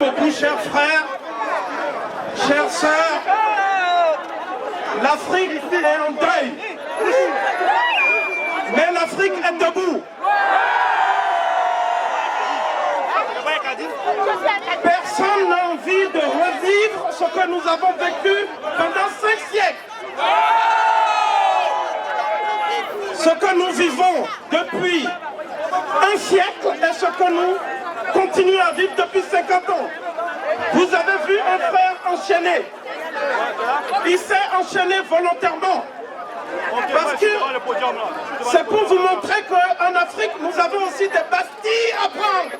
Beaucoup, chers frères, chères sœurs, l'Afrique est en deuil, mais l'Afrique est debout. Personne n'a envie de revivre ce que nous avons vécu pendant 5 siècles. Ce que nous vivons depuis 1 siècle est ce que nous continuons à vivre depuis 50 ans. Vous avez vu un frère enchaîné. Il s'est enchaîné volontairement. Parce que c'est pour vous montrer qu'en Afrique, nous avons aussi des bastilles à prendre.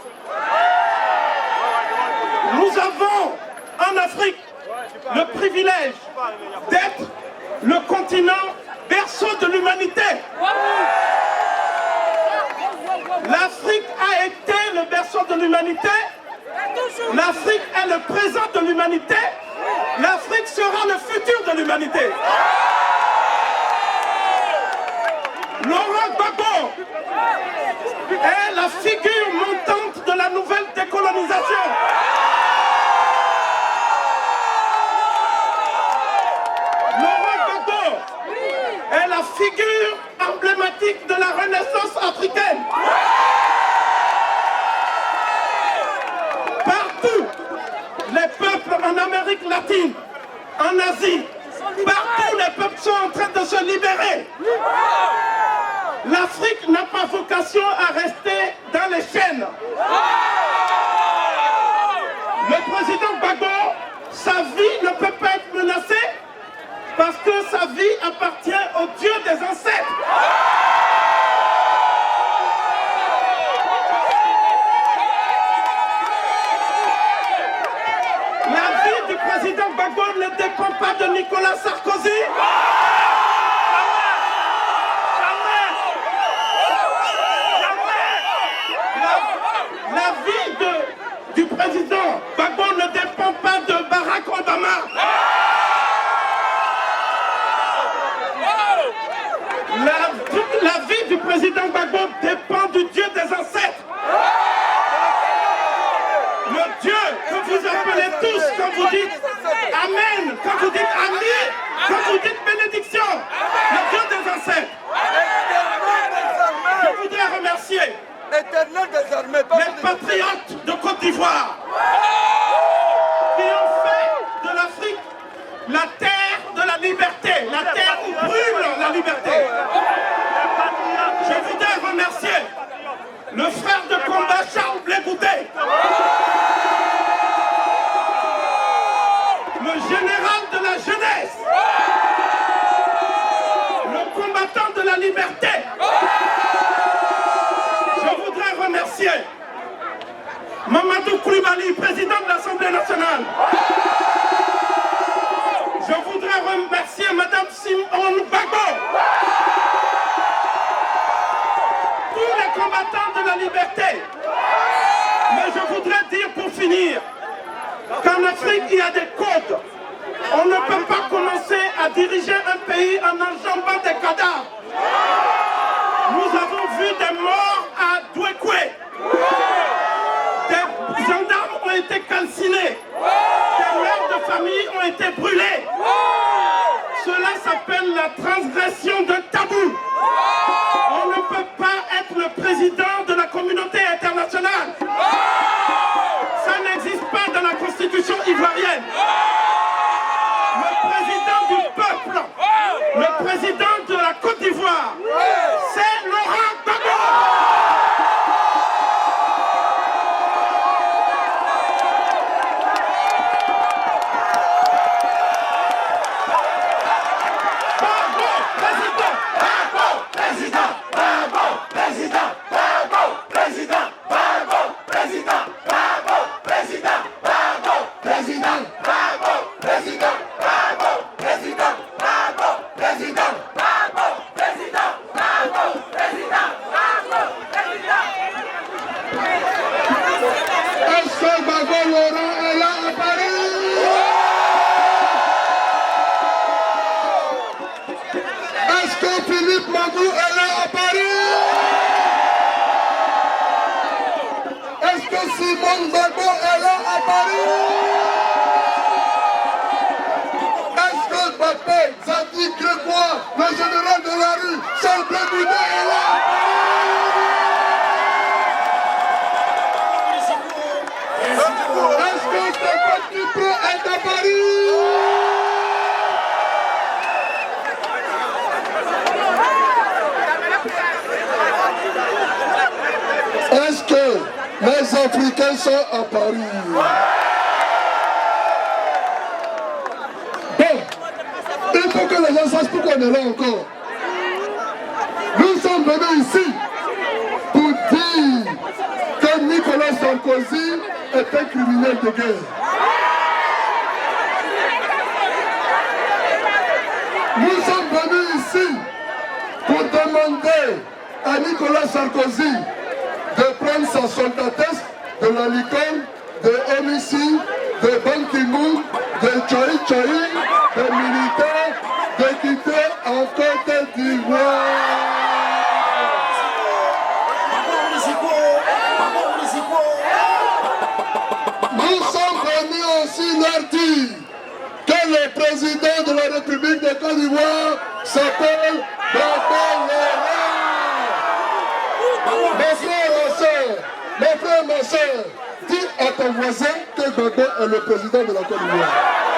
Nous avons en Afrique le privilège d'être le continent berceau de l'humanité. L'Afrique a été le berceau de l'humanité. L'Afrique est le présent de l'humanité. L'Afrique sera le futur de l'humanité. Laurent Gbagbo est la figure montante de la nouvelle décolonisation. Laurent Gbagbo est la figure emblématique de la Renaissance africaine. Partout, les peuples en Amérique latine, en Asie, partout les peuples sont en train de se libérer. L'Afrique n'a pas vocation à rester dans les chaînes. Le président Gbagbo, sa vie ne peut pas être menacée parce que sa vie appartient au Dieu des ancêtres. La vie du président Gbagbo ne dépend pas de Nicolas Sarkozy. La vie du président Gbagbo ne dépend pas de Barack Obama. La vie du président Gbagbo dépend du Dieu des ancêtres. Le Dieu que vous appelez tous quand vous dites Amen, quand vous dites Ami, quand vous dites bénédiction. Le Dieu des ancêtres. Je voudrais remercier les patriotes de Côte d'Ivoire qui ont fait de l'Afrique la terre de la liberté, la terre où brûle la liberté. Je voudrais remercier le frère de combat Charles Blé Goudé, le général de la jeunesse, le combattant de la liberté. Je voudrais remercier Mamadou Koulibaly, président de l'Assemblée nationale. Je voudrais remercier Madame Simone Gbagbo. Tous les combattants de la liberté. Mais je voudrais dire pour finir qu'en Afrique, il y a des codes. On ne peut pas commencer à diriger un pays en enjambant des cadavres. Nous avons vu des morts à Douekoué. Des gendarmes ont été calcinés. Des mères de famille ont été brûlées. Cela s'appelle la transgression d'un tabou. On ne peut pas être le président de la communauté internationale. Ça n'existe pas dans la constitution ivoirienne. Le président du peuple, le président de la Côte d'Ivoire, c'est Laurent Gbagbo. Simone Gbagbo est là à Paris. Est-ce que Gbagbo, Zadi Grégoire, le général de la rue, Charles Blé Goudé est là à Paris? Est-ce que Stéphane Dupro est à Paris? Est-ce que les Africains sont à Paris? Bon, il faut que les gens sachent pourquoi on est là encore. Nous sommes venus ici pour dire que Nicolas Sarkozy est un criminel de guerre. Nous sommes venus ici pour demander à Nicolas Sarkozy de prendre sa soldatesque de la licorne, de Omissi, de Ban Ki-moon, de Choi Choi, des militaires, de quitter en Côte d'Ivoire. Nous sommes venus aussi leur dire que le président de la République de Côte d'Ivoire s'appelle Gbagbo Laurent. Mes frères, ma soeur, dis à ton voisin que Gbagbo est le président de la Côte d'Ivoire.